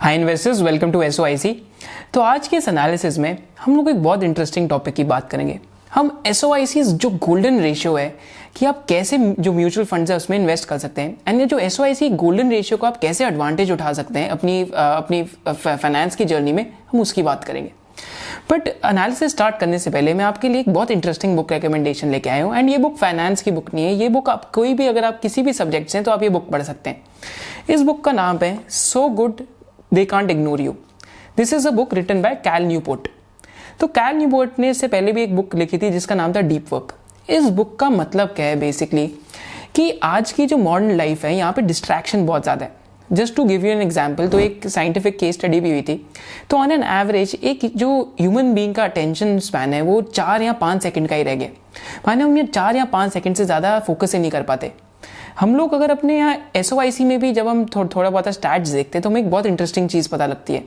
Hi investors, welcome to SOIC. तो आज के इस एनालिसिस में हम लोग एक बहुत इंटरेस्टिंग टॉपिक की बात करेंगे। हम एसओआईसी जो गोल्डन रेशियो है कि आप कैसे जो म्यूचुअल फंड्स है उसमें इन्वेस्ट कर सकते हैं, एंड ये जो एसओआईसी गोल्डन रेशियो को आप कैसे एडवांटेज उठा सकते हैं अपनी फाइनेंस की जर्नी में, हम उसकी बात करेंगे। बट एनालिसिस स्टार्ट करने से पहले मैं आपके लिए एक बहुत इंटरेस्टिंग बुक रिकमेंडेशन लेके आया हूँ। एंड ये बुक फाइनेंस की बुक नहीं है, ये बुक आप कोई भी, अगर आप किसी भी सब्जेक्ट से हैं तो आप ये बुक पढ़ सकते हैं। इस बुक का नाम है so good they can't ignore you. This is a book written by Cal Newport. तो कैल न्यूपोर्ट ने इससे पहले भी एक बुक लिखी थी जिसका नाम था डीप वर्क। इस बुक का मतलब क्या है बेसिकली कि आज की जो मॉडर्न लाइफ है यहाँ पे डिस्ट्रैक्शन बहुत ज़्यादा है। Just to give you an example, तो एक साइंटिफिक केस स्टडी भी हुई थी। तो ऑन एन एवरेज एक जो ह्यूमन बीइंग का अटेंशन स्पैन है वो 4 या 5 सेकंड का ही रह गया। माने हम ये 4 या 5 सेकंड से ज़्यादा फोकस ही नहीं कर पाते। हम लोग अगर अपने यहाँ एसओआईसी में भी जब हम थोड़ा बहुत स्टैट्स देखते हैं तो हमें एक बहुत इंटरेस्टिंग चीज़ पता लगती है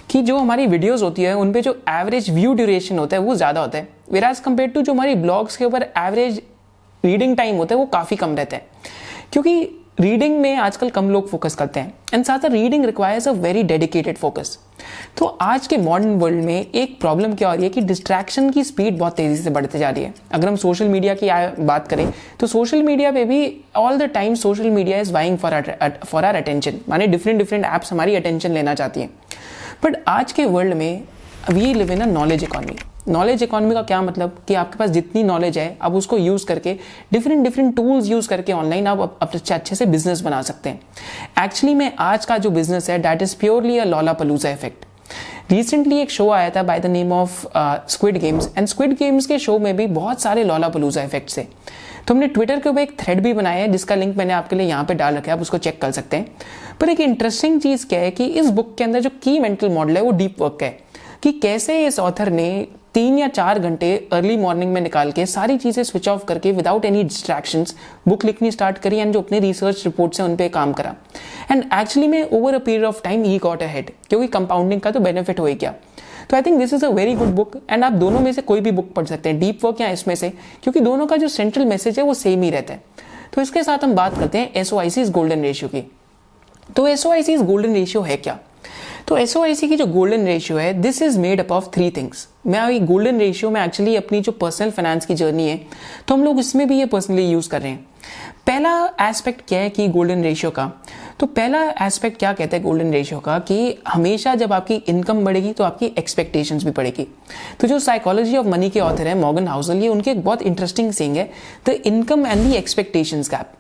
कि जो हमारी वीडियोस होती है उन पे जो एवरेज व्यू ड्यूरेशन होता है वो ज़्यादा होता है, वेराज कंपेयर टू जो हमारी ब्लॉग्स के ऊपर एवरेज रीडिंग टाइम होता है वो काफ़ी कम रहता है। क्योंकि रीडिंग में आजकल कम लोग फोकस करते हैं, एंड साथ ही reading requires a very dedicated focus. तो आज के मॉडर्न वर्ल्ड में एक प्रॉब्लम क्या हो रही है कि डिस्ट्रैक्शन की स्पीड बहुत तेज़ी से बढ़ते जा रही है। अगर हम सोशल मीडिया की बात करें तो सोशल मीडिया पे भी all the time social media is vying for our attention. माने डिफरेंट ऐप्स हमारी अटेंशन लेना चाहती हैं। बट आज के वर्ल्ड में we live in a knowledge economy. Knowledge economy का क्या मतलब कि आपके पास जितनी नॉलेज है आप उसको यूज़ करके डिफरेंट टूल्स यूज़ करके ऑनलाइन आप अच्छे से बिजनेस बना सकते हैं। एक्चुअली में आज का जो बिजनेस है that is purely a lollapalooza effect. Recently एक शो आया था by the name of squid games, and squid games के शो में भी बहुत सारे लॉलापलूजा इफेक्ट्स है। तो हमने ट्विटर के ऊपर एक थ्रेड भी बनाया है जिसका लिंक मैंने आपके लिए यहाँ पे डाल रखा है, आप उसको चेक कर सकते हैं। पर एक इंटरेस्टिंग चीज़ क्या है कि इस बुक के अंदर जो की मेंटल मॉडल है वो डीप वर्क का है कि कैसे इस ऑथर ने 3 या 4 घंटे अर्ली मॉर्निंग में निकाल के सारी चीज़ें स्विच ऑफ करके विदाउट एनी डिस्ट्रैक्शंस बुक लिखनी स्टार्ट करी, एंड जो अपने रिसर्च रिपोर्ट्स हैं उन पे काम करा। एंड एक्चुअली में over a period of time he got ahead, क्योंकि कंपाउंडिंग का तो बेनिफिट हो ही गया। तो I think this is a very good book, and आप दोनों में से कोई भी बुक पढ़ सकते हैं, डीप वर्क या इसमें से, क्योंकि दोनों का जो सेंट्रल मैसेज है वो सेम ही रहता है। तो इसके साथ हम बात करते हैं एसओआईसी गोल्डन रेशियो की। तो एसओआईसी गोल्डन रेशियो है क्या? तो एसओआईसी की जो गोल्डन रेशियो है this is made up of 3 things. मैं गोल्डन रेशियो में एक्चुअली अपनी जो पर्सनल फाइनेंस की जर्नी है तो हम लोग इसमें भी ये पर्सनली यूज कर रहे हैं। पहला एस्पेक्ट क्या है कि गोल्डन रेशियो का, तो पहला एस्पेक्ट क्या कहता है गोल्डन रेशियो का कि हमेशा जब आपकी इनकम बढ़ेगी तो आपकी एक्सपेक्टेशंस भी बढ़ेगी। तो जो साइकोलॉजी ऑफ मनी के ऑथर है मॉर्गन हाउसल, ये उनके एक बहुत इंटरेस्टिंग सेइंग है, the income and the expectations gap.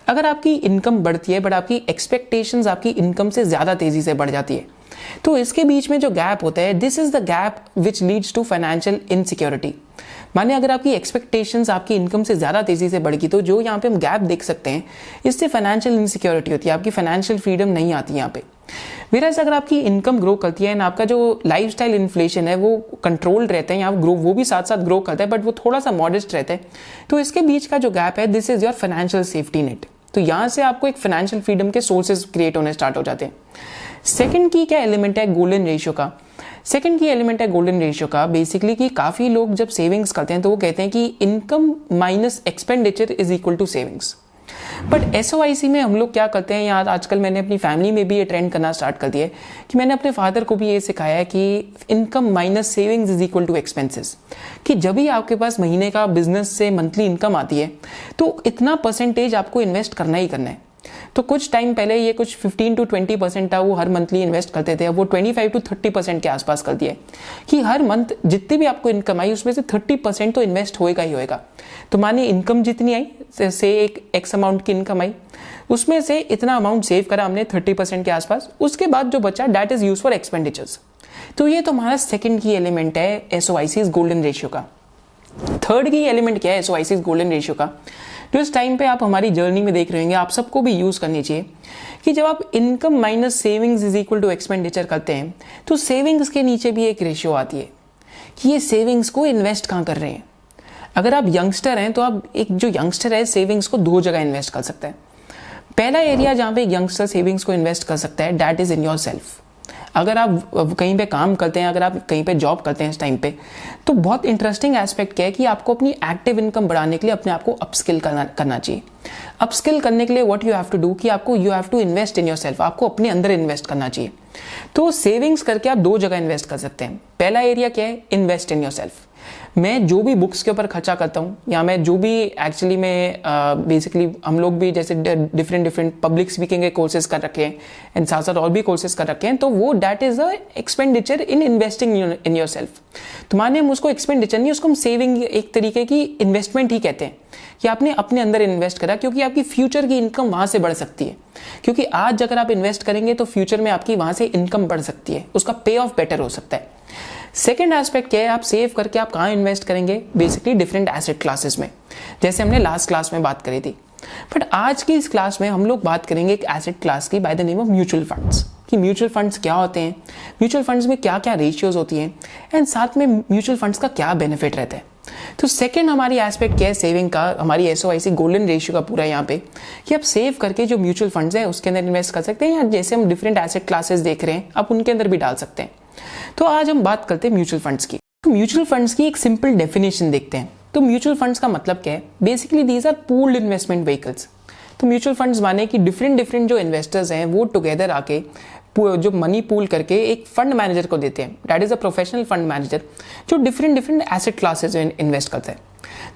अगर आपकी इनकम बढ़ती है बट आपकी एक्सपेक्टेशंस आपकी इनकम से ज़्यादा तेज़ी से बढ़ जाती है तो इसके बीच में जो गैप होता है this is the gap which leads to financial insecurity. माने अगर आपकी एक्सपेक्टेशंस आपकी इनकम से ज़्यादा तेज़ी से बढ़ गई तो जो यहाँ पे हम गैप देख सकते हैं इससे फाइनेंशियल इनसिक्योरिटी होती है, आपकी फाइनेंशियल फ्रीडम नहीं आती यहाँ पे। वेराज अगर आपकी इनकम ग्रो करती है एंड आपका जो लाइफस्टाइल इन्फ्लेशन है वो कंट्रोल्ड रहता है, यहाँ ग्रो वो भी साथ साथ ग्रो करता है बट वो थोड़ा सा मॉडेस्ट रहता है, तो इसके बीच का जो गैप है this is your financial safety net. तो यहाँ से आपको एक फाइनेंशियल फ्रीडम के सोर्सेज क्रिएट होने स्टार्ट हो जाते हैं। सेकंड की क्या एलिमेंट है गोल्डन रेशियो का? सेकंड की एलिमेंट है गोल्डन रेशियो का बेसिकली कि काफ़ी लोग जब सेविंग्स करते हैं तो वो कहते हैं कि income minus expenditure is equal to savings. But SOIC में हम लोग क्या करते हैं, यहाँ आजकल मैंने अपनी फैमिली में भी ये ट्रेंड करना स्टार्ट कर दिया है कि मैंने अपने फादर को भी ये सिखाया है कि income minus savings is equal to expenses. कि जब भी आपके पास महीने का बिजनेस से मंथली इनकम आती है तो इतना परसेंटेज आपको इन्वेस्ट करना ही करना है। तो कुछ टाइम पहले ये कुछ 15 to 20% था वो हर मंथली इन्वेस्ट करते थे, अब वो 25 to 30% के आसपास कर दिया है कि हर मंथ जितनी भी आपको इनकम आई उसमें से 30% तो इन्वेस्ट होएगा ही होएगा। तो मानिए इनकम जितनी आई से एक एक्स अमाउंट की इनकम आई उसमें से इतना अमाउंट सेव करा हमने 30% के आसपास, उसके बाद जो बचा that is use for expenditures. तो ये तो हमारा सेकेंड की एलिमेंट है एसओआईसी गोल्डन रेशियो का। थर्ड की एलिमेंट क्या है एसओआईसी गोल्डन रेशियो का, जो इस टाइम पे आप हमारी जर्नी में देख रहे होंगे, आप सबको भी यूज करनी चाहिए कि जब आप income minus savings is equal to expenditure करते हैं तो सेविंग्स के नीचे भी एक रेशियो आती है कि ये सेविंग्स को इन्वेस्ट कहाँ कर रहे हैं। अगर आप यंगस्टर हैं तो आप एक जो यंगस्टर है सेविंग्स को 2 जगह इन्वेस्ट कर सकते हैं। पहला एरिया जहाँ पे एक यंगस्टर सेविंग्स को इन्वेस्ट कर सकता है that is in your self. अगर आप कहीं पे काम करते हैं, अगर आप कहीं पे जॉब करते हैं इस टाइम पे, तो बहुत इंटरेस्टिंग एस्पेक्ट क्या है कि आपको अपनी एक्टिव इनकम बढ़ाने के लिए अपने आप को अपस्किल करना चाहिए। अपस्किल करने के लिए what you have to do कि आपको you have to invest in yourself, आपको अपने अंदर इन्वेस्ट करना चाहिए। तो सेविंग्स करके आप दो जगह इन्वेस्ट कर सकते हैं। पहला एरिया क्या है, इन्वेस्ट इन योरसेल्फ। मैं जो भी बुक्स के ऊपर खर्चा करता हूँ या मैं जो भी एक्चुअली में बेसिकली हम लोग भी जैसे डिफरेंट पब्लिक स्पीकिंग के कोर्सेज कर रखे हैं एंड साथ साथ और भी कोर्सेज कर रखे हैं, तो वो that is a expenditure in investing in your self. तो माने हम उसको एक्सपेंडिचर नहीं, उसको हम सेविंग एक तरीके की इन्वेस्टमेंट ही कहते हैं कि आपने अपने अंदर इन्वेस्ट करा, क्योंकि आपकी फ्यूचर की इनकम वहां से बढ़ सकती है। क्योंकि आज अगर आप इन्वेस्ट करेंगे तो फ्यूचर में आपकी वहां से इनकम बढ़ सकती है, उसका पे ऑफ बेटर हो सकता है। सेकेंड एस्पेक्ट क्या है, आप सेव करके आप कहाँ इन्वेस्ट करेंगे, बेसिकली डिफरेंट एसेट क्लासेस में, जैसे हमने लास्ट क्लास में बात करी थी। बट आज की इस क्लास में हम लोग बात करेंगे एक एसेट क्लास की bye the name of mutual funds, कि म्यूचुअल फंड्स क्या होते हैं, म्यूचुअल फंड्स में क्या क्या रेशियोज होती हैं एंड साथ में म्यूचुअल फंड्स का क्या बेनिफिट रहता है। तो सेकंड हमारी एस्पेक्ट क्या है सेविंग का, हमारी एसओआईसी गोल्डन रेशियो का पूरा यहाँ पे, कि आप सेव करके जो म्यूचुअल फंड्स है उसके अंदर इन्वेस्ट कर सकते हैं, या जैसे हम डिफरेंट एसेट क्लासेस देख रहे हैं आप उनके अंदर भी डाल सकते हैं। तो आज हम बात करते हैं म्यूचुअल फंड्स की। तो म्यूचुअल फंड्स की एक सिंपल डेफिनेशन देखते हैं। तो म्यूचुअल फंड्स का मतलब क्या है, basically these are pooled investment vehicles. तो म्यूचुअल फंड्स माने कि डिफरेंट जो इन्वेस्टर्स हैं वो टुगेदर आके जो मनी पूल करके एक फंड मैनेजर को देते हैं, that is a professional fund manager, जो डिफरेंट एसेट क्लासेस में इन्वेस्ट करता है।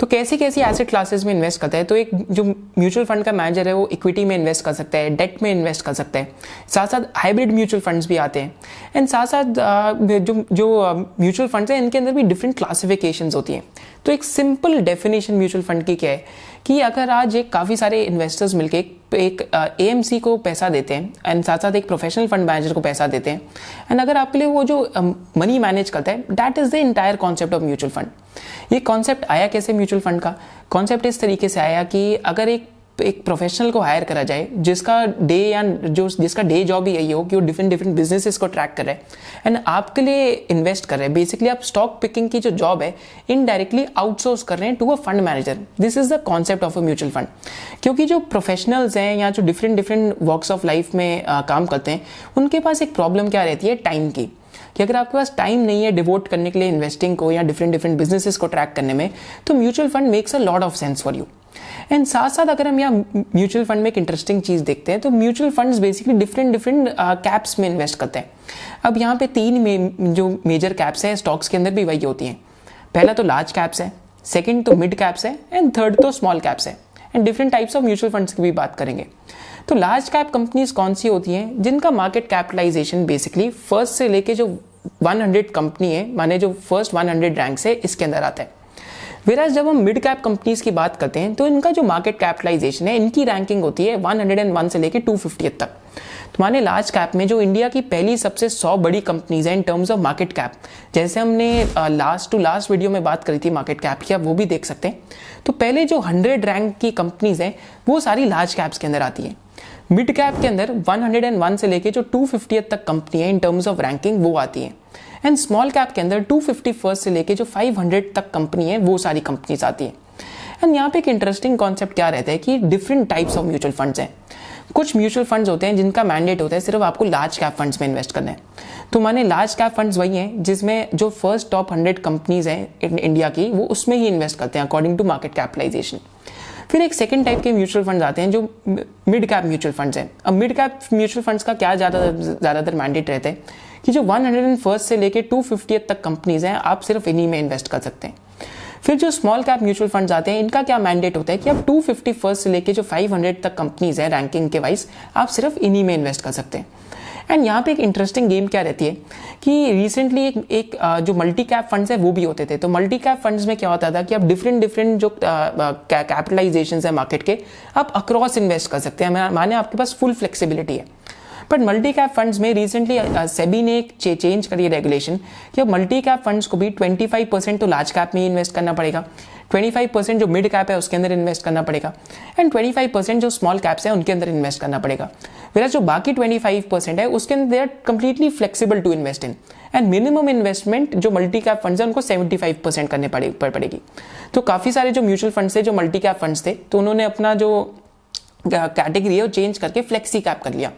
तो कैसी एसेट क्लासेस में इन्वेस्ट करता है, तो एक जो म्यूचुअल फंड का मैनेजर है वो इक्विटी में इन्वेस्ट कर सकता है, डेट में इन्वेस्ट कर सकता है, साथ साथ हाइब्रिड म्यूचुअल फंड्स भी आते हैं एंड साथ साथ जो म्यूचुअल फंड्स हैं इनके अंदर भी डिफरेंट क्लासिफिकेशंस होती हैं। तो एक सिंपल डेफिनेशन म्यूचुअल फंड की क्या है कि अगर आज एक काफ़ी सारे इन्वेस्टर्स मिलके एक एएमसी को पैसा देते हैं एंड साथ साथ एक प्रोफेशनल फंड मैनेजर को पैसा देते हैं, एंड अगर आपके लिए वो जो मनी मैनेज करता है, that is the entire concept of mutual fund. ये कॉन्सेप्ट आया कैसे म्यूचुअल फंड का, कॉन्सेप्ट इस तरीके से आया कि अगर एक प्रोफेशनल को हायर करा जाए जिसका डे जॉब ही यही हो कि वो डिफरेंट बिजनेसेस को ट्रैक कर रहे हैं एंड आपके लिए इन्वेस्ट कर रहे हैं, बेसिकली आप स्टॉक पिकिंग की जो जॉब है इनडायरेक्टली आउटसोर्स कर रहे हैं to a fund manager. This is the concept of a mutual fund. क्योंकि जो प्रोफेशनल्स हैं या जो डिफरेंट वॉक्स ऑफ लाइफ में काम करते हैं, उनके पास एक प्रॉब्लम क्या रहती है, टाइम की, कि अगर आपके पास टाइम नहीं है डिवोट करने के लिए इन्वेस्टिंग को या डिफरेंट बिजनेसेस को ट्रैक करने में, तो mutual fund makes a lot of sense for you. And साथ साथ अगर हम यहाँ म्यूचुअल फंड में एक इंटरेस्टिंग चीज देखते हैं, तो mutual funds basically different caps में इन्वेस्ट करते हैं। अब यहाँ पे जो मेजर कैप्स हैं स्टॉक्स के अंदर भी वही होती हैं। पहला तो लार्ज कैप्स है, सेकंड तो मिड कैप्स है एंड थर्ड तो स्मॉल कैप्स है। And different types of mutual funds की भी बात करेंगे। तो लार्ज कैप कंपनीज कौन सी होती हैं, जिनका मार्केट कैपिटलाइजेशन बेसिकली फर्स्ट से लेके जो 100 कंपनी है, माने जो फर्स्ट 100 रैंक्स है, इसके अंदर आता है। वेराज जब हम मिड कैप कंपनीज की बात करते हैं तो इनका जो मार्केट कैपिटलाइजेशन है, इनकी रैंकिंग होती है 101 से लेके 250 तक। तो माने लार्ज कैप में जो इंडिया की पहली सबसे 100 बड़ी कंपनीज हैं in terms of market cap, जैसे हमने लास्ट वीडियो में बात करी थी मार्केट कैप की, आप वो भी देख सकते हैं। तो पहले जो 100 रैंक की कंपनीज हैं वो सारी लार्ज कैप्स के अंदर आती है। मिड कैप के अंदर 101 से लेके जो 250 तक कंपनी है इन टर्म्स ऑफ रैंकिंग वो आती है। एंड स्मॉल कैप के अंदर 251 से लेके जो 500 तक कंपनी है वो सारी कंपनीज आती है। एंड यहाँ पे एक इंटरेस्टिंग कॉन्सेप्ट क्या रहता है कि different types of mutual funds हैं। कुछ म्यूचुअल फंड्स होते हैं जिनका मैंडेट होता है सिर्फ आपको लार्ज कैप फंड्स में इन्वेस्ट करना है। तो माने लार्ज कैप फंड्स वही हैं जिसमें जो फर्स्ट टॉप 100 कंपनीज हैं इंडिया की, वो उसमें ही इन्वेस्ट करते हैं अकॉर्डिंग टू मार्केट कैपिटलाइजेशन। फिर एक सेकंड टाइप के म्यूचुअल फंड्स आते हैं जो मिड कैप म्यूचुअल फंड्स हैं। अब मिड कैप म्यूचुअल फंड्स का क्या ज़्यादातर मैंडेट रहता है कि जो 101 से लेके 250 तक कंपनीज हैं, आप सिर्फ इन्हीं में इन्वेस्ट कर सकते हैं। फिर जो स्मॉल कैप म्यूचुअल फंड्स आते हैं, इनका क्या मैंडेट होता है कि आप 251 से लेके जो 500 तक कंपनीज हैं रैंकिंग के वाइज, आप सिर्फ इन्हीं में इन्वेस्ट कर सकते हैं। एंड यहाँ पे एक इंटरेस्टिंग गेम क्या रहती है कि रिसेंटली एक जो मल्टी कैप फंड्स है वो भी होते थे। तो मल्टी कैप फंड्स में क्या होता था कि आप डिफरेंट जो कैपिटलाइजेशन है मार्केट के, आप अक्रॉस इन्वेस्ट कर सकते हैं, माने आपके पास फुल फ्लेक्सिबिलिटी है। बट मल्टी कैप फंड्स में रिसेंटली सेबी ने एक चेंज करी रेगुलेशन कि अब मल्टी कैप फंड्स को भी 25% तो लार्ज कैप में ही इन्वेस्ट करना पड़ेगा, 25% जो मिड कैप है उसके अंदर इन्वेस्ट करना पड़ेगा एंड 25% जो स्मॉल कैप्स है उनके अंदर इन्वेस्ट करना पड़ेगा। वेराज जो बाकी 25% है उसके अंदर they are completely flexible to invest in, and minimum investment जो मल्टी कैप फंड्स है उनको 75% करने पड़ेगी। तो काफ़ी सारे जो म्यूचुअल फंड्स थे जो मल्टी कैप फंड्स थे, तो उन्होंने अपना जो कैटेगरी है वो चेंज करके फ्लेक्सी कैप कर लिया।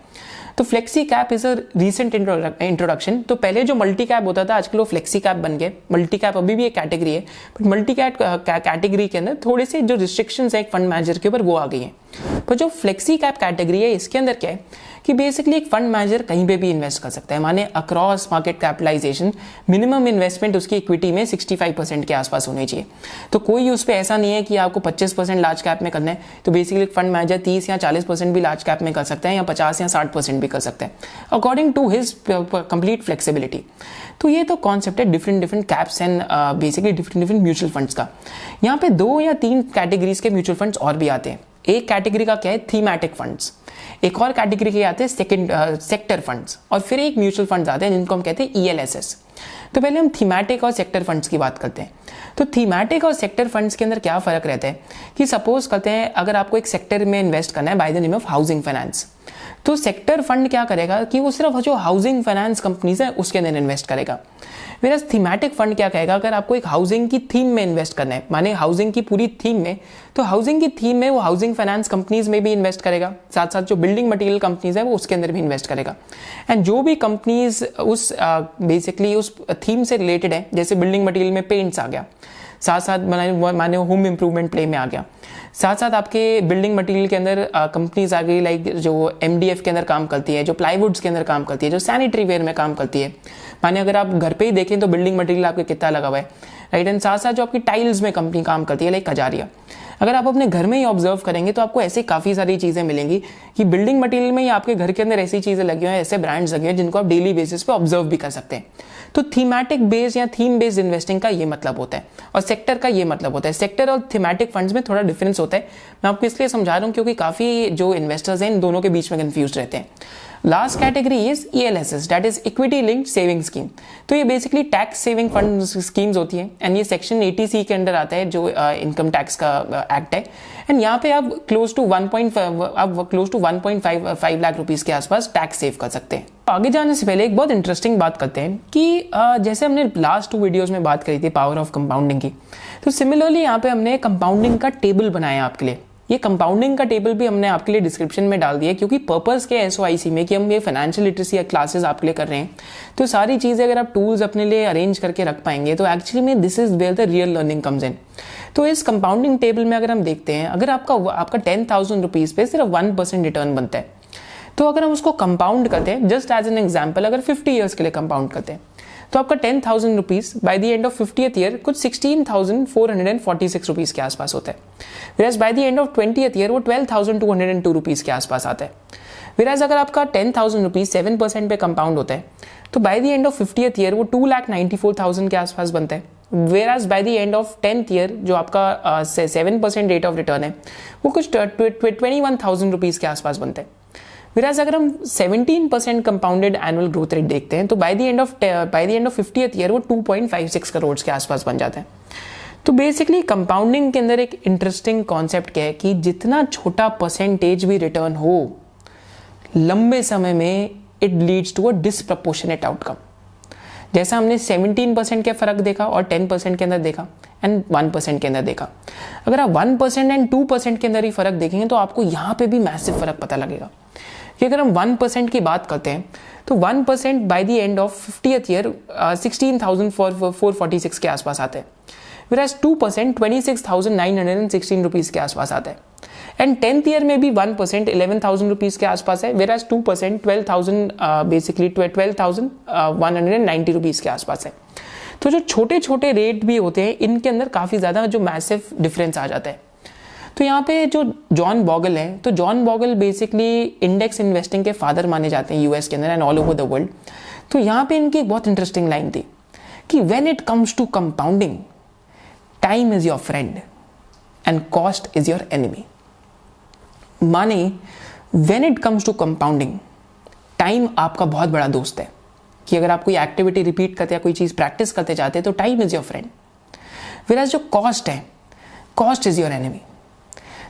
तो flexi cap is a recent introduction. तो पहले जो मल्टी कैप होता था आजकल वो फ्लेक्सी कैप बन गए। मल्टी कैप अभी भी एक कैटेगरी है, बट मल्टी कैप कैटेगरी के अंदर थोड़े से जो रिस्ट्रिक्शंस है एक फंड मैनेजर के ऊपर वो आ गई हैं। पर जो फ्लेक्सी कैप कैटेगरी है इसके अंदर क्या है कि बेसिकली एक फंड मैनेजर कहीं पे भी इन्वेस्ट कर सकता है, माने across market capitalization minimum investment उसकी इक्विटी में 65% के आसपास होनी चाहिए। तो कोई उस पर ऐसा नहीं है कि आपको 25% लार्ज कैप में करना है, तो बेसिकली एक फंड मैनेजर 30 या 40% भी लार्ज कैप में कर सकते हैं या 50 या 60% भी कर सकते हैं according to his complete flexibility. तो ये तो कॉन्सेप्ट है different caps and basically different mutual funds का। यहाँ पे 2 या 3 कैटेगरीज के म्यूचुअल फंड्स और भी आते हैं। एक कैटेगरी का क्या है थीमैटिक फंड्स, एक और कैटेगरी के आते हैं सेक्टर फंड्स, और फिर एक म्यूचुअल फंड्स आते हैं जिनको हम कहते हैं ELSS। तो पहले हम थीमैटिक और सेक्टर फंड्स की बात करते हैं। तो थीमैटिक और सेक्टर फंड्स के अंदर क्या फर्क रहता है कि सपोज करते हैं अगर आपको एक सेक्टर में इन्वेस्ट करना है bye the name of housing finance, तो सेक्टर फंड क्या करेगा कि वो सिर्फ जो हाउसिंग फाइनेंस कंपनीज है उसके अंदर इन्वेस्ट करेगा। वेराज थीमैटिक फंड क्या कहेगा अगर आपको एक हाउसिंग की थीम में इन्वेस्ट करना है, माने हाउसिंग की पूरी थीम में, तो हाउसिंग की थीम में वो हाउसिंग फाइनेंस कंपनीज में भी इन्वेस्ट करेगा, साथ साथ जो बिल्डिंग मटेरियल कंपनीज है वो उसके अंदर भी इन्वेस्ट करेगा। एंड जो भी कंपनीज उस बेसिकली उस थीम से रिलेटेड है, जैसे बिल्डिंग मटेरियल में पेंट्स आ गया, साथ साथ माने होम इंप्रूवमेंट प्ले में आ गया, साथ साथ आपके बिल्डिंग मटेरियल के अंदर कंपनीज आ गई लाइक जो MDF के अंदर काम करती है, जो प्लाईवुड्स के अंदर काम करती है, जो सैनिटरी वेयर में काम करती है। माने अगर आप घर पे ही देखें तो बिल्डिंग मटेरियल आपके कितना लगा हुआ है, राइट। एंड साथ साथ जो आपकी टाइल्स में कंपनी काम करती है लाइक कजारिया, अगर आप अपने घर में ही ऑब्जर्व करेंगे तो आपको ऐसी काफ़ी सारी चीज़ें मिलेंगी कि बिल्डिंग मटेरियल में ही आपके घर के अंदर ऐसी चीज़ें लगी हुई हैं, ऐसे ब्रांड्स लगे हैं जिनको आप डेली बेसिस पे ऑब्जर्व भी कर सकते हैं। तो थीमैटिक बेस्ड या थीम बेस्ड इन्वेस्टिंग का ये मतलब होता है और सेक्टर का ये मतलब होता है। सेक्टर और थीमैटिक फंड्स में थोड़ा डिफरेंस होता है, मैं आपको इसलिए समझा रहा हूँ क्योंकि काफ़ी जो इन्वेस्टर्स हैं इन दोनों के बीच में कंफ्यूज रहते हैं। Last category is ELSS, that is equity linked saving scheme. तो ये basically tax saving fund schemes होती है एंड ये सेक्शन 80C के अंडर आता है जो इनकम टैक्स का एक्ट है। एंड यहाँ पे आप क्लोज टू 1.5 लाख रुपीस के आसपास टैक्स सेव कर सकते हैं। आगे जाने से पहले एक बहुत इंटरेस्टिंग बात करते हैं कि जैसे हमने लास्ट 2 वीडियोस में बात करी थी पावर ऑफ कंपाउंडिंग की, तो सिमिलरली यहाँ पे हमने कंपाउंडिंग का टेबल बनाया आपके लिए। ये कंपाउंडिंग का टेबल भी हमने आपके लिए डिस्क्रिप्शन में डाल दिया क्योंकि पर्पस के SOIC में कि हम ये फाइनेंशियल लिटरेसी क्लासेस आपके लिए कर रहे हैं, तो सारी चीज़ें अगर आप टूल्स अपने लिए अरेंज करके रख पाएंगे तो एक्चुअली में this is where the real learning comes in. तो इस कंपाउंडिंग टेबल में अगर हम देखते हैं, अगर आपका 10,000 रुपीज़ पे सिर्फ 1% रिटर्न बनता है, तो अगर हम उसको कंपाउंड करते हैं जस्ट एज एन एग्जाम्पल, अगर 50 ईयर्स के लिए कंपाउंड करते हैं तो आपका 10,000 rupees by the end of 50th year कुछ 16,446 रुपीज़ के आसपास होता है। Whereas by the end of 20th year वो 12,202 रुपीज़ के आसपास आता है। विराज अगर आपका 10,000 रुपीज़ 7% पे कंपाउंड होता है तो by the end of 50th year वो 2,94,000 के आसपास बनता है। Whereas by the end of 10th year जो आपका 7% रेट ऑफ रिटर्न है वो कुछ 21,000 रुपीज़ के आसपास बनता है। विराज अगर हम 17% कंपाउंडेड एनुअल ग्रोथ रेट देखते हैं तो by the end of 50th year वो 2.56 करोड़ के आसपास बन जाता है। तो बेसिकली कंपाउंडिंग के अंदर एक इंटरेस्टिंग कॉन्सेप्ट क्या है कि जितना छोटा परसेंटेज भी रिटर्न हो लंबे समय में it leads to a disproportionate outcome. जैसा हमने 17% के फर्क देखा और 10% के अंदर देखा एंड 1% के अंदर देखा, अगर आप 1% एंड 2% के अंदर ही फर्क देखेंगे तो आपको यहाँ पे भी मैसिव फर्क पता लगेगा कि अगर हम 1% की बात करते हैं तो 1% bye the end of 50th year 16,446 के आसपास आता है, whereas 2% 26,916 रुपीज़ के आसपास आता है। एंड 10th ईयर में भी 1% 11,000 रुपीज़ के आसपास है, whereas 2% 12,190 रुपीज़ के आसपास है। तो जो छोटे छोटे रेट भी होते हैं इनके अंदर काफ़ी ज़्यादा जो मैसिव डिफरेंस आ जाता है। तो यहाँ पे जो जॉन बॉगल है, तो John Bogle basically index investing के फादर माने जाते हैं यूएस के अंदर and all over the world. तो यहाँ पे इनकी एक बहुत इंटरेस्टिंग लाइन थी कि when it comes to compounding time is your friend and cost is your enemy. माने when it comes to compounding time आपका बहुत बड़ा दोस्त है कि अगर आप कोई एक्टिविटी रिपीट करते या कोई चीज़ प्रैक्टिस करते जाते हैं तो time is your friend, whereas जो कॉस्ट है कॉस्ट इज योर एनिमी।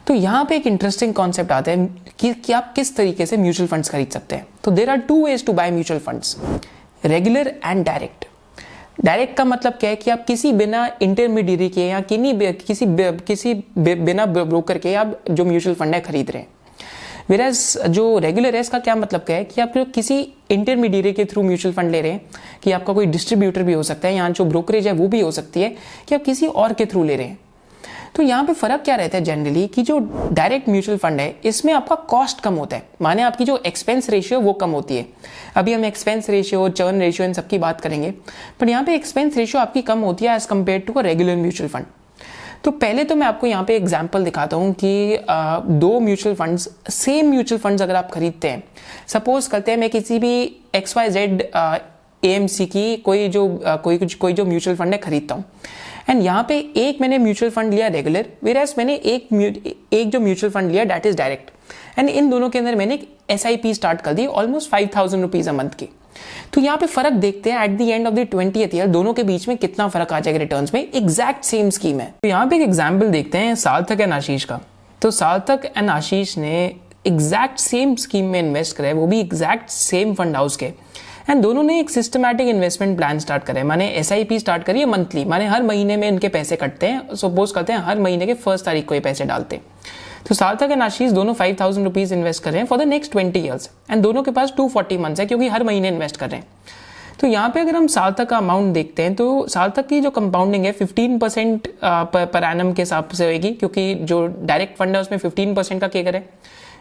तो यहाँ पे एक इंटरेस्टिंग कॉन्सेप्ट आता है कि आप किस तरीके से म्यूचुअल फंड्स खरीद सकते हैं। तो there are 2 ways to buy mutual funds, regular and direct. Direct का मतलब क्या है कि आप किसी बिना इंटरमीडियरी के या किसी बिना ब्रोकर के आप जो म्यूचुअल फंड है खरीद रहे हैं। वेराज जो रेगुलर है इसका क्या मतलब क्या है कि आप किसी इंटरमीडिएट के थ्रू म्यूचुअल फंड ले रहे हैं, कि आपका कोई डिस्ट्रीब्यूटर भी हो सकता है, यहाँ जो ब्रोकरेज है वो भी हो सकती है, कि आप किसी और के थ्रू ले रहे हैं। तो यहाँ पे फर्क क्या रहता है जनरली कि जो डायरेक्ट म्यूचुअल फंड है इसमें आपका कॉस्ट कम होता है, माने आपकी जो एक्सपेंस रेशियो वो कम होती है। अभी हम expense ratio, churn ratio in सब की बात करेंगे, पर यहाँ पे एक्सपेंस रेशियो आपकी कम होती है as compare to a regular mutual fund. तो पहले तो मैं आपको यहाँ पे एग्जांपल दिखाता हूँ कि दो mutual funds, same mutual funds अगर आप खरीदते हैं, सपोज करते हैं मैं किसी भी XYZ AMC की कोई जो म्यूचुअल फंड है खरीदता हूँ, एंड यहाँ पे एक मैंने म्यूचुअल फंड लिया रेगुलर, वेराज मैंने एक जो म्यूचुअल फंड लिया that is direct, and in दोनों के अंदर मैंने एक SIP स्टार्ट कर दी ऑलमोस्ट 5,000 रुपीज अ मंथ की। तो यहाँ पे फर्क देखते हैं at the end of the 20th year दोनों के बीच में कितना फर्क आ जाएगा रिटर्न्स में, एग्जैक्ट सेम स्कीम है। तो यहाँ पे एक एग्जाम्पल देखते हैं सार्थक एंड आशीष का। तो सार्थक एंड आशीष ने एग्जैक्ट सेम स्कीम में इन्वेस्ट करा है, वो भी एग्जैक्ट सेम फंड हाउस के, एंड दोनों ने एक सिस्टमैटिक इन्वेस्टमेंट प्लान स्टार्ट करा है, माने SIP स्टार्ट करी है मंथली, माने हर महीने में इनके पैसे कटते हैं, सपोज करते हैं हर महीने के 1 तारीख को ये पैसे डालते हैं। तो सार्थक एंड आशीष दोनों 5,000 रुपीज इन्वेस्ट कर रहे हैं for the next 20 years, and दोनों के पास 240 मंथ्स है क्योंकि हर महीने इन्वेस्ट कर रहे हैं। तो यहाँ पे अगर हम सार्थक का अमाउंट देखते हैं तो सार्थक की जो कंपाउंडिंग है 15% पर एनम के हिसाब से होगी, क्योंकि जो डायरेक्ट फंड है उसमें 15% का केगर है,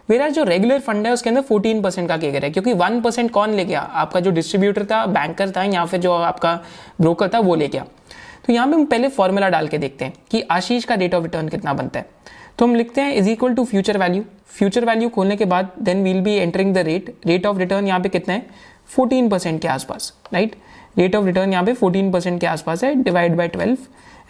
वेरा जो रेगुलर फंड है उसके अंदर 14% का केगर है, क्योंकि 1% कौन ले गया, आपका जो डिस्ट्रीब्यूटर था, बैंकर था, या फिर जो आपका ब्रोकर था वो ले गया। तो यहाँ पे हम पहले फॉर्मूला डाल के देखते हैं कि आशीष का रेट ऑफ रिटर्न कितना बनता है। तो हम लिखते हैं is equal to future value. Future value खोलने के बाद then we'll be entering the rate of return यहाँ पे कितना है 14% के आसपास, राइट। रेट ऑफ रिटर्न यहाँ पे 14% के आसपास है, divide by 12,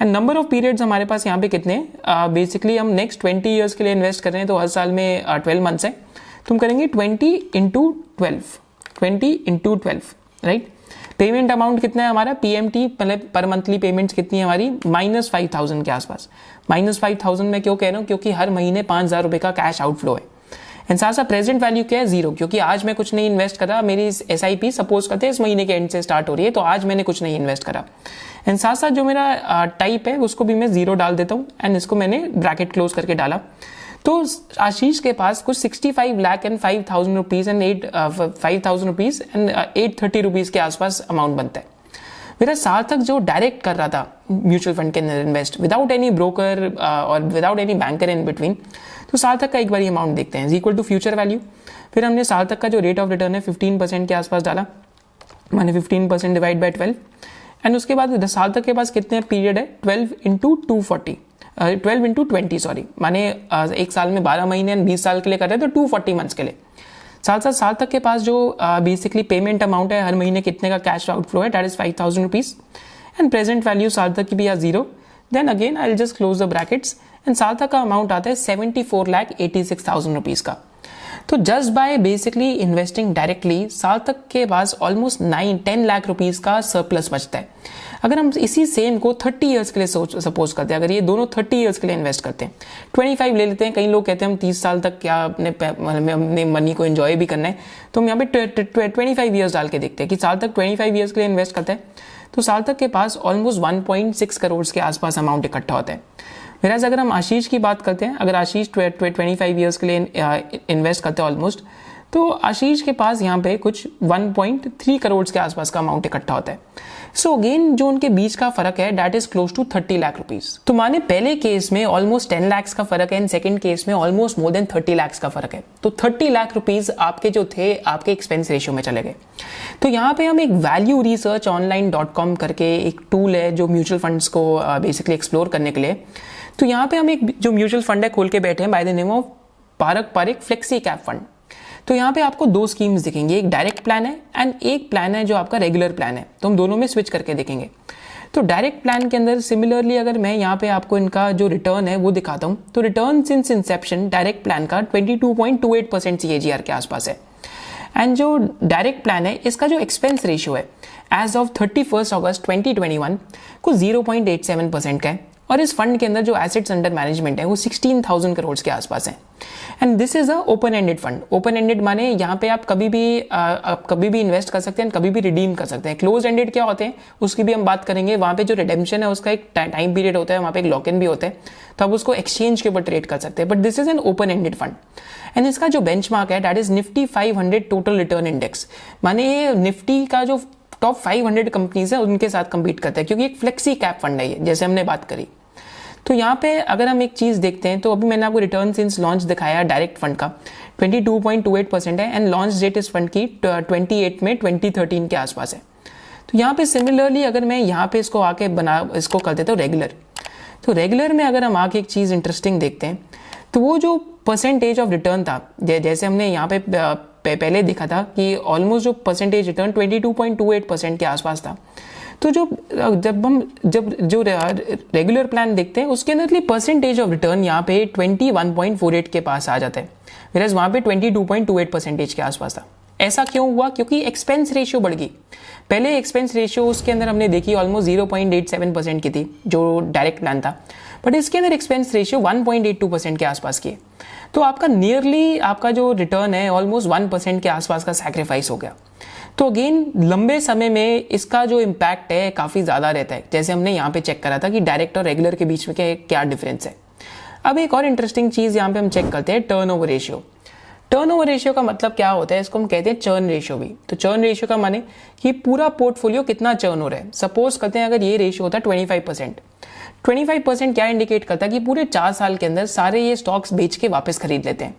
and number of periods हमारे पास यहाँ पे कितने हैं, बेसिकली हम नेक्स्ट 20 ईयर्स के लिए इन्वेस्ट कर रहे हैं, तो हर साल में 12 मंथ्स है, तो हम करेंगे 20 इंटू 12, राइट। पेमेंट अमाउंट कितना है हमारा, PMT मतलब पर मंथली पेमेंट्स कितनी है हमारी, -5,000 के आसपास। -5,000 में क्यों कह रहा हूँ, क्योंकि हर महीने 5,000 रुपये का कैश आउटफ्लो है। एंड साथ साथ प्रेजेंट वैल्यू क्या है, 0, क्योंकि आज मैं कुछ नहीं इन्वेस्ट करा, मेरी SIP सपोज करते हैं इस महीने के एंड से स्टार्ट हो रही है, तो आज मैंने कुछ नहीं इन्वेस्ट करा। एंड साथ साथ जो मेरा टाइप है उसको भी मैं 0 डाल देता हूँ, एंड इसको मैंने ब्रैकेट क्लोज करके डाला। तो आशीष के पास कुछ 65 lakh and 5,000 rupees and 830 rupees के आसपास अमाउंट बनता है। मेरा सार्थक जो डायरेक्ट कर रहा था म्यूचुअल फंड के अंदर इन्वेस्ट विदाउट एनी ब्रोकर और without any banker in between, तो सार्थक का एक बार अमाउंट देखते हैं, इक्वल टू फ्यूचर वैल्यू। फिर हमने सार्थक का जो रेट ऑफ रिटर्न है 15% के आसपास डाला, माने 15% डिवाइड बाय 12, एंड उसके बाद सार्थक के पास कितने पीरियड है 12 इंटू 20 सॉरी, माने एक साल में 12 महीने 20 साल के लिए कर रहे हैं, तो 240 मंथ्स के लिए। साथ साथ सार्थक के पास जो बेसिकली पेमेंट अमाउंट है हर महीने कितने का कैश आउटफ्लो है, that is 5,000 rupees, and present value Sarthak की भी है 0। Then again I will just close the brackets, and Sarthak का अमाउंट आता है 74,86,000 रुपीज का। तो just by basically investing directly Sarthak के पास ऑलमोस्ट 9-10 लाख रुपीज का सरप्लस बचता है। अगर हम इसी सेम को 30 इयर्स के लिए सपोज करते हैं, अगर ये दोनों 30 इयर्स के लिए इन्वेस्ट करते हैं, 25 ले लेते हैं, कई लोग कहते हैं हम 30 साल तक क्या अपने मनी को एंजॉय भी करना है, तो हम यहाँ पे 25 ईयर्स डाल के देखते हैं कि सार्थक 25 ईयर्स के लिए इन्वेस्ट करता है, तो सार्थक के पास ऑलमोस्ट 1.6 करोड़ के आसपास अमाउंट इकट्ठा होता है। वैराज अगर हम आशीष की बात करते हैं, अगर आशीष 25 ईयर्स के लिए इन्वेस्ट करते हैं ऑलमोस्ट, तो आशीष के पास यहाँ पे कुछ 1.3 करोड़ के आसपास का अमाउंट इकट्ठा होता है। सो अगेन जो उनके बीच का फर्क है that is close to 30 lakh rupees. तो माने पहले केस में ऑलमोस्ट 10 लाख का फर्क है, एंड सेकंड केस में ऑलमोस्ट मोर देन 30 लाख का फर्क है। तो 30 लाख रुपीज आपके जो थे आपके एक्सपेंस रेशियो में चले गए। तो यहाँ पे हम एक वैल्यू रिसर्च online.com करके एक टूल है जो म्यूचुअल फंड्स को बेसिकली एक्सप्लोर करने के लिए, तो यहाँ पे हम एक जो म्यूचुअल फंड है खोल के बैठे हैं by the name of Parag Parikh flexi cap fund. तो यहाँ पे आपको 2 स्कीम्स दिखेंगी, एक डायरेक्ट प्लान है एंड एक प्लान है जो आपका रेगुलर प्लान है, तो हम दोनों में स्विच करके देखेंगे। तो डायरेक्ट प्लान के अंदर सिमिलरली अगर मैं यहाँ पे आपको इनका जो रिटर्न है वो दिखाता हूँ, तो return since Inception direct plan का 22.28% CAGR के आसपास है। एंड जो डायरेक्ट प्लान है इसका जो एक्सपेंस रेशियो है एज ऑफ 31 अगस्त 2021 को 0.87% का है, और इस फंड के अंदर जो एसेट्स अंडर मैनेजमेंट है वो 16,000 करोड़ के आसपास है। And this is a open ended fund. Open ended माने यहाँ पे आप कभी भी इन्वेस्ट कर सकते हैं, कभी भी रिडीम कर सकते हैं। क्लोज एंडेड क्या होते हैं उसकी भी हम बात करेंगे। वहाँ पे जो रिडेम्पशन है उसका एक टाइम पीरियड होता है, वहाँ पे एक लॉक इन भी होता है, तो आप उसको एक्सचेंज के ऊपर ट्रेड कर सकते हैं। But this is an open ended fund and इसका जो बेंचमार्क है that is Nifty 500 total return index. माने ये निफ्टी का जो टॉप 500 कंपनीज है उनके साथ कंपीट करता है, क्योंकि एक फ्लेक्सी कैप फंड है ये, जैसे हमने बात करी। तो यहाँ पे अगर हम एक चीज देखते हैं तो अभी मैंने आपको रिटर्न सिंस लॉन्च दिखाया डायरेक्ट फंड का 22.28% है एंड लॉन्च डेट इस फंड की 28 में 2013 के आसपास है। तो यहाँ पे सिमिलरली अगर मैं यहाँ पे इसको आके इसको कर देता हूँ रेगुलर, तो रेगुलर में अगर हम आके एक चीज इंटरेस्टिंग देखते हैं तो वो जो परसेंटेज ऑफ रिटर्न था, जैसे हमने यहाँ पे पहले देखा था कि ऑलमोस्ट जो परसेंटेज रिटर्न 22.28% के आसपास था। तो जो रेगुलर प्लान देखते हैं उसके अंदर परसेंटेज ऑफ रिटर्न यहाँ पे 21.48 के पास आ जाता है, whereas वहाँ पे 22.28% के आसपास था। ऐसा क्यों हुआ? क्योंकि एक्सपेंस रेशियो बढ़ गई। पहले एक्सपेंस रेशियो उसके अंदर हमने देखी ऑलमोस्ट 0.87% की थी जो डायरेक्ट प्लान था, बट इसके अंदर एक्सपेंस रेशियो 1.82% के आसपास की है। तो आपका नियरली आपका जो रिटर्न है ऑलमोस्ट 1% के आसपास का सैक्रिफाइस हो गया। तो अगेन लंबे समय में इसका जो इम्पैक्ट है काफ़ी ज़्यादा रहता है। जैसे हमने यहाँ पे चेक करा था कि डायरेक्ट और रेगुलर के बीच में क्या डिफरेंस है। अब एक और इंटरेस्टिंग चीज़ यहाँ पे हम चेक करते हैं टर्नओवर रेशियो। टर्नओवर रेशियो का मतलब क्या होता है? इसको हम कहते हैं चर्न रेशियो भी। तो चर्न रेशियो का माने कि पूरा पोर्टफोलियो कितना चर्न हो रहा है। सपोज करते हैं अगर ये रेशियो होता है 25% क्या इंडिकेट करता है कि पूरे 4 साल के अंदर सारे ये स्टॉक्स बेच के वापस खरीद लेते हैं।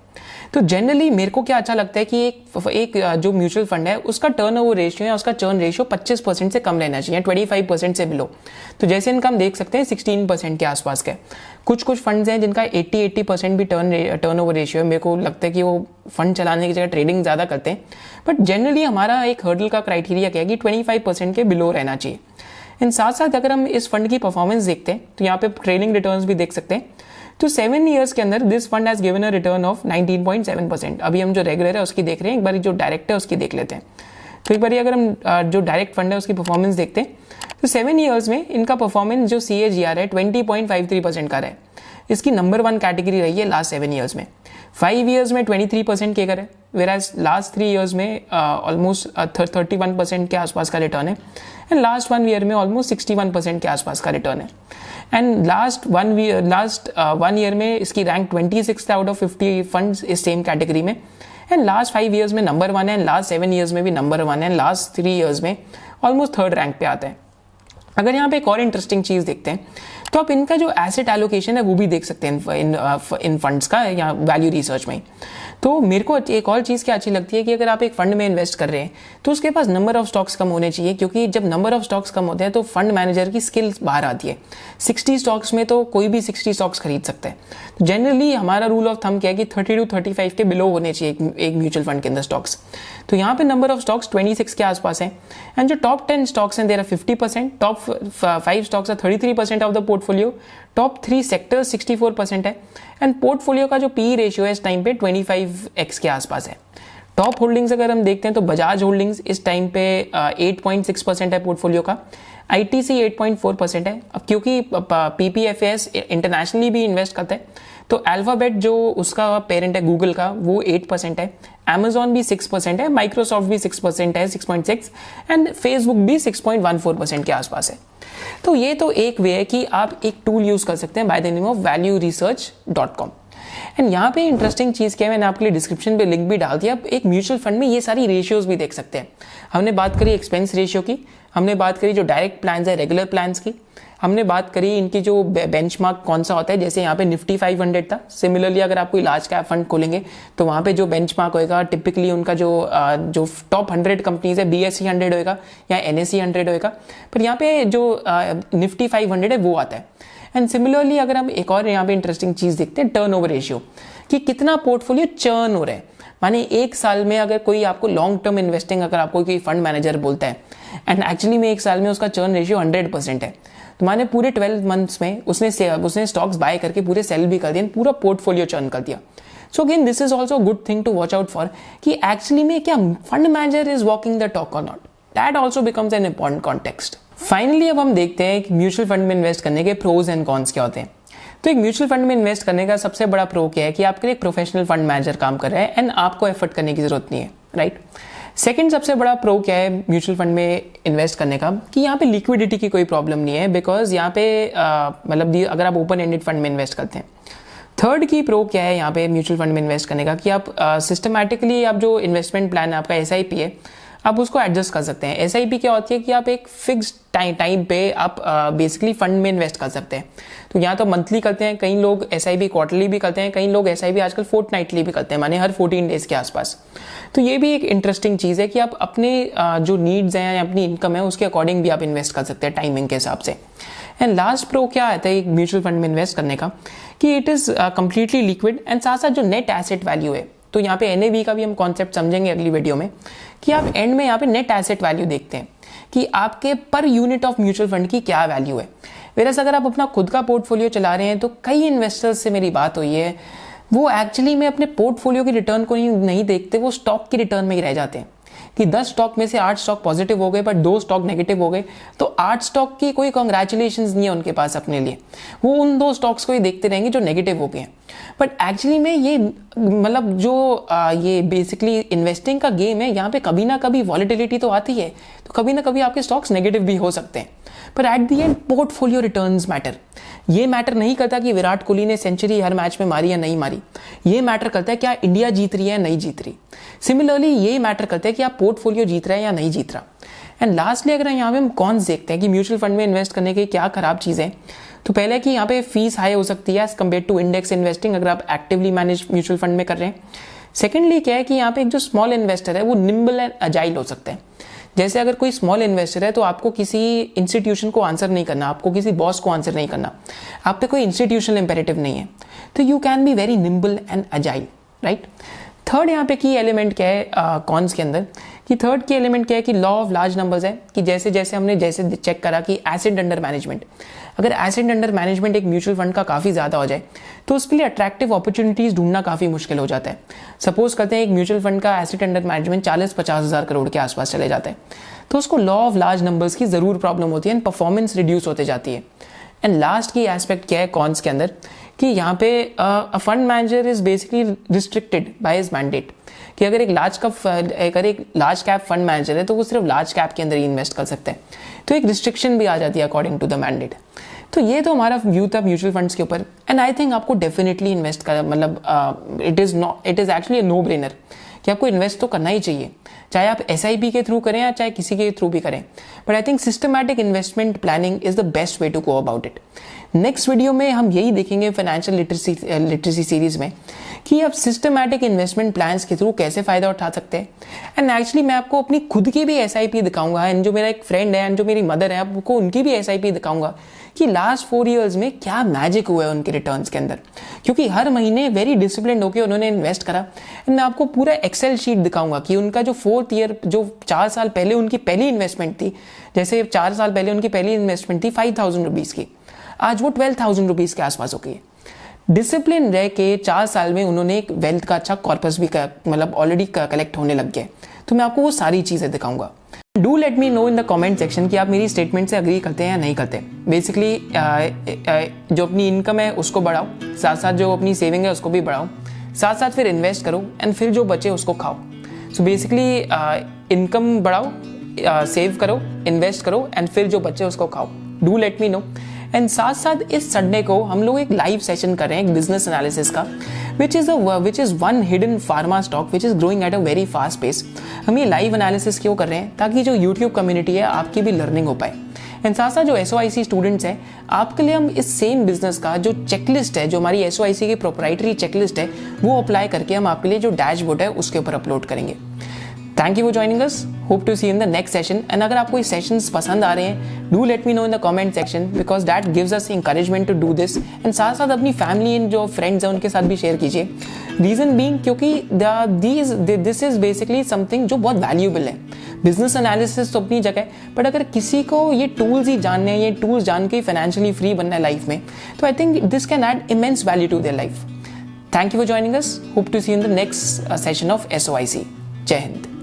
तो जनरली मेरे को क्या अच्छा लगता है कि एक जो म्यूचुअल फंड है उसका टर्नओवर रेशियो या उसका चर्न रेशियो 25% से कम रहना चाहिए, 25% से बिलो। तो जैसे इनका हम देख सकते हैं 16% के आसपास का। कुछ फंड्स हैं जिनका 80% भी टर्नओवर रेशियो है। मेरे को लगता है कि वो फंड चलाने की जगह ट्रेडिंग ज़्यादा करते हैं, बट जनरली हमारा एक हर्डल का क्राइटेरिया क्या है कि 25% के बिलो रहना चाहिए। इन साथ साथ अगर हम इस फंड की परफॉर्मेंस देखते हैं तो यहाँ पे ट्रेलिंग रिटर्न्स भी देख सकते हैं। तो 7 ईयर्स के अंदर this fund has given a return of 19.7%। अभी हम जो रेगुलर है उसकी देख रहे हैं, एक बार जो डायरेक्ट है उसकी देख लेते हैं। तो एक बार अगर हम जो डायरेक्ट फंड है उसकी परफॉर्मेंस देखते हैं तो 7 ईयर्स में इनका परफॉर्मेंस जो CAGR है 20.53% का रहा है। इसकी नंबर 1 कैटेगरी रही है लास्ट 7 ईयर्स में। 5 ईयर्स में 23% केकर है, वेराज लास्ट 3 ईयर्स में ऑलमोस्ट 31% के आसपास का रिटर्न है एंड लास्ट 1 ईयर में ऑलमोस्ट 61% के आसपास का रिटर्न है। एंड लास्ट 1 ईयर में इसकी रैंक 26 आउट ऑफ 50 फंड्स इस सेम कैटेगरी में एंड लास्ट 5 ईयर्स में नंबर 1 है, लास्ट 7 ईयर्स में भी नंबर 1 है, लास्ट 3 ईयर्स में ऑलमोस्ट 3rd रैंक पे आता है। अगर यहाँ पे एक और इंटरेस्टिंग चीज देखते हैं तो आप इनका जो एसेट एलोकेशन है वो भी देख सकते हैं इन फंड्स का या वैल्यू रिसर्च में। तो मेरे को एक और चीज़ क्या अच्छी लगती है कि अगर आप एक फंड में इन्वेस्ट कर रहे हैं तो उसके पास नंबर ऑफ स्टॉक्स कम होने चाहिए, क्योंकि जब नंबर ऑफ स्टॉक्स कम होते हैं तो फंड मैनेजर की स्किल्स बाहर आती है। 60 स्टॉक्स में तो कोई भी 60 स्टॉक्स खरीद सकता है। तो जनरली हमारा रूल ऑफ थंब क्या है कि 30 to 35 के बिलो होने चाहिए एक म्यूचुअल फंड के अंदर स्टॉक्स। तो यहाँ पे नंबर ऑफ स्टॉक्स 26 के आसपास है एंड जो टॉप 10 स्टॉक्स हैं there are 50%, top 5 stocks are 33% of the portfolio, top 3 sectors 64% है एंड पोर्टफोलियो का जो पी रेशियो है इस टाइम पे 25x के आसपास है। टॉप होल्डिंग्स अगर हम देखते हैं तो बजाज होल्डिंग्स इस टाइम पे 8.6% है पोर्टफोलियो का, ITC 8.4% है। अब क्योंकि PPFAS इंटरनेशनली भी इन्वेस्ट करता है तो अल्फाबेट जो उसका पेरेंट है गूगल का वो 8% है, Amazon भी 6% है, माइक्रोसॉफ्ट भी 6% है 6.6 एंड फेसबुक भी 6.14% के आसपास है। तो ये तो एक वे है कि आप एक टूल यूज कर सकते हैं by the name of valueresearch.com। And यहाँ पे इंटरेस्टिंग चीज क्या है, मैंने आपके लिए डिस्क्रिप्शन पे लिंक भी डाल दिया। आप एक म्यूचुअल फंड में ये सारी रेशियोज भी देख सकते हैं। हमने बात करी एक्सपेंस रेशियो की, हमने बात करी जो डायरेक्ट प्लान्स है रेगुलर प्लान्स की, हमने बात करी इनकी जो बेंचमार्क कौन सा होता है। जैसे यहाँ पे निफ्टी 500 था, सिमिलरली अगर आप कोई लार्ज कैप फंड खोलेंगे तो वहाँ पे जो बेंचमार्क होएगा टिपिकली उनका जो टॉप 100 कंपनीज है BSE 100 होएगा या NSE 100 होएगा, पर यहाँ पे जो निफ्टी 500 है वो आता है। एंड सिमिलरली अगर हम एक और यहाँ पे इंटरेस्टिंग चीज देखते हैं टर्नओवर रेशियो, कि कितना पोर्टफोलियो चर्न हो रहा है। माने एक साल में अगर कोई आपको लॉन्ग टर्म इन्वेस्टिंग अगर आपको कोई फंड मैनेजर बोलता है एंड एक्चुअली में एक साल में उसका चर्न रेशियो 100% है, तो माने पूरे 12 मंथ्स में उसने स्टॉक्स बाय करके पूरे सेल भी कर दिए, पूरा पोर्टफोलियो चर्न कर दिया। So again this is also good thing to watch out for कि एक्चुअली में क्या fund manager is walking the talk और not, that also becomes an important context. Finally अब हम देखते हैं कि म्यूचुअल फंड में इन्वेस्ट करने के प्रोज एंड कॉन्स क्या होते हैं। तो एक म्यूचुअल फंड में इन्वेस्ट करने का सबसे बड़ा प्रो क्या है कि आपके लिए एक प्रोफेशनल फंड मैनेजर काम कर रहा है एंड आपको एफर्ट करने की जरूरत नहीं है, राइट। सेकंड सबसे बड़ा प्रो क्या है म्यूचुअल फंड में इन्वेस्ट करने का कि यहाँ पे लिक्विडिटी की कोई प्रॉब्लम नहीं है, बिकॉज यहाँ पे मतलब अगर आप ओपन एंडेड फंड में इन्वेस्ट करते हैं। थर्ड की प्रो क्या है यहाँ पे म्यूचुअल फंड में इन्वेस्ट करने का कि आप सिस्टमैटिकली आप जो इन्वेस्टमेंट प्लान है आपका SIP है, आप उसको एडजस्ट कर सकते हैं। SIP क्या होती है कि आप एक फिक्स टाइम पे आप बेसिकली फंड में इन्वेस्ट कर सकते हैं। तो यहाँ तो मंथली करते हैं, कई लोग SIP क्वार्टरली भी करते हैं, कई लोग SIP आजकल फोर्टनाइटली भी करते हैं, माने हर 14 डेज के आसपास। तो ये भी एक इंटरेस्टिंग चीज़ है कि आप अपने जो नीड्स हैं या अपनी इनकम है उसके अकॉर्डिंग भी आप इन्वेस्ट कर सकते हैं टाइमिंग के हिसाब से। एंड लास्ट प्रो क्या आता है एक म्यूचुअल फंड में इन्वेस्ट करने का कि it is completely liquid and साथ साथ जो नेट एसेट वैल्यू है, तो यहाँ पे NAV का भी हम कॉन्सेप्ट समझेंगे अगली वीडियो में कि आप एंड में यहाँ पे नेट एसेट वैल्यू देखते हैं कि आपके per unit of mutual fund की क्या वैल्यू है। वेरस अगर आप अपना खुद का पोर्टफोलियो चला रहे हैं तो कई इन्वेस्टर्स से मेरी बात हुई है, वो एक्चुअली में अपने पोर्टफोलियो की रिटर्न को नहीं देखते, वो स्टॉक की रिटर्न में ही रह जाते हैं कि 10 स्टॉक में से 8 स्टॉक पॉजिटिव हो गए बट 2 स्टॉक नेगेटिव हो गए, तो 8 स्टॉक की कोई कॉन्ग्रेचुलेशंस नहीं है उनके पास अपने लिए, वो उन 2 स्टॉक्स को ही देखते रहेंगे जो नेगेटिव हो गए हैं। बट एक्चुअली में ये मतलब जो ये बेसिकली इन्वेस्टिंग का गेम है, यहाँ पे कभी ना कभी वॉलेटिलिटी तो आती है, तो कभी ना कभी आपके स्टॉक्स नेगेटिव भी हो सकते हैं, पर at the end portfolio returns matter. ये मैटर नहीं करता कि विराट कोहली ने सेंचुरी हर मैच में मारी या नहीं मारी, ये मैटर करता है क्या इंडिया जीत रही है या नहीं जीत रही। सिमिलरली ये मैटर करता है कि आप पोर्टफोलियो जीत रहा है या नहीं जीत रहा। एंड लास्टली अगर यहाँ पे हम कॉन्स देखते हैं कि म्यूचुअल फंड में इन्वेस्ट करने की क्या खराब चीज़ें, तो पहले कि यहाँ पे फीस हाई हो सकती है as compare to index investing अगर आप एक्टिवली मैनेज म्यूचुअल फंड में कर रहे हैं। सेकेंडली क्या है कि यहाँ पे एक जो स्मॉल इन्वेस्टर है वो निम्बल एंड अजाइल हो सकते हैं। जैसे अगर कोई स्मॉल इन्वेस्टर है तो आपको किसी इंस्टीट्यूशन को आंसर नहीं करना, आपको किसी बॉस को आंसर नहीं करना, आप पे कोई इंस्टीट्यूशनल इंपेरेटिव नहीं है, तो you can be very nimble and agile, right. Third यहाँ पे की एलिमेंट क्या है कॉन्स के अंदर कि थर्ड की एलिमेंट क्या है कि लॉ ऑफ लार्ज नंबर्स है कि जैसे जैसे हमने चेक करा कि एसेट अंडर मैनेजमेंट, अगर एसेट अंडर मैनेजमेंट एक म्यूचुअल फंड का काफ़ी ज़्यादा हो जाए तो उसके लिए अट्रैक्टिव अपॉर्चुनिटीज़ ढूंढना काफ़ी मुश्किल हो जाता है। सपोज करते हैं एक म्यूचुअल फंड का एसेट अंडर मैनेजमेंट 40-50 हज़ार करोड़ के आसपास चले जाता है, तो उसको लॉ ऑफ लार्ज नंबर्स की ज़रूर प्रॉब्लम होती है एंड परफॉर्मेंस रिड्यूस होते जाती है। एंड लास्ट की एस्पेक्ट क्या है कॉन्स के अंदर कि यहाँ पे अ fund manager is basically restricted by his mandate कि अगर एक लार्ज कैप फंड मैनेजर है तो वो सिर्फ लार्ज कैप के अंदर ही इन्वेस्ट कर सकते हैं, तो एक रिस्ट्रिक्शन भी आ जाती है अकॉर्डिंग टू द मैंडेट। तो ये तो हमारा व्यू था म्यूचुअल फंड्स के ऊपर एंड आई थिंक आपको डेफिनेटली इन्वेस्ट कर मतलब it is actually no brainer कि आपको इन्वेस्ट तो करना ही चाहिए, चाहे आप SIP के थ्रू करें या चाहे किसी के थ्रू भी करें, but I think systematic investment planning is the best way to go about it. Next video में हम यही देखेंगे फाइनेंशियल लिटरेसी सीरीज में कि आप सिस्टमैटिक इन्वेस्टमेंट प्लान्स के थ्रू कैसे फ़ायदा उठा सकते हैं। एंड एक्चुअली मैं आपको अपनी खुद की भी SIP दिखाऊंगा एंड जो मेरा एक फ्रेंड है एंड जो मेरी मदर है आपको उनकी भी SIP दिखाऊंगा कि लास्ट 4 इयर्स में क्या मैजिक हुआ है उनके रिटर्न्स के अंदर, क्योंकि हर महीने वेरी डिसिप्लिन होकर उन्होंने इन्वेस्ट करा। एंड मैं आपको पूरा एक्सेल शीट दिखाऊंगा कि उनका जो 4th ईयर जो 4 साल पहले उनकी पहली इन्वेस्टमेंट थी, जैसे 4 साल पहले उनकी पहली इन्वेस्टमेंट थी 5,000 रुपीज़ की, आज वो 12,000 रुपीज़ के आसपास हो गई है। डिसिप्लिन रह के 4 साल में उन्होंने एक वेल्थ का अच्छा कॉर्पस भी मतलब ऑलरेडी कलेक्ट होने लग गया, तो मैं आपको वो सारी चीज़ें दिखाऊंगा। Do let me know in the comment section कि आप मेरी स्टेटमेंट से अग्री करते हैं या नहीं करते। बेसिकली जो अपनी इनकम है उसको बढ़ाओ, साथ साथ जो अपनी सेविंग है उसको भी बढ़ाओ, साथ साथ फिर इन्वेस्ट करो एंड फिर जो बचे उसको खाओ। सो बेसिकली इनकम बढ़ाओ, सेव करो, इन्वेस्ट करो एंड फिर जो बचे उसको खाओ। Do let me no. And साथ साथ इस संडे को हम लोग एक लाइव सेशन कर रहे हैं एक बिजनेस एनालिसिस का, which is one hidden pharma stock which is growing at a very fast pace। हम ये लाइव एनालिसिस क्यों कर रहे हैं ताकि जो यूट्यूब कम्युनिटी है आपकी भी लर्निंग हो पाए। एंड साथ साथ जो SOIC स्टूडेंट्स हैं आपके लिए हम इस सेम बिजनेस का जो चेकलिस्ट है, जो हमारी SOIC की प्रोप्राइटरी चेकलिस्ट है, वो अप्लाई करके हम आपके लिए जो डैशबोर्ड है उसके ऊपर अपलोड करेंगे। Thank you for joining us, hope to see in the next session. And अगर आपको ये सेशंस पसंद आ रहे हैं do let me know in the comment section because that gives us encouragement to do this. And साथ साथ अपनी फैमिली एंड जो फ्रेंड्स हैं उनके साथ भी शेयर कीजिए। रीजन बीइंग क्योंकि दिस इज बेसिकली समथिंग जो बहुत वैल्यूएबल है। बिजनेस एनालिसिस तो अपनी जगह है, बट अगर किसी को ये टूल्स ही जानने हैं, ये टूल्स जान के फाइनेंशियली फ्री बनना है लाइफ में, तो I think this can add immense value to their life. Thank you for joining us, hope to see in the next session of SOIC। जय हिंद।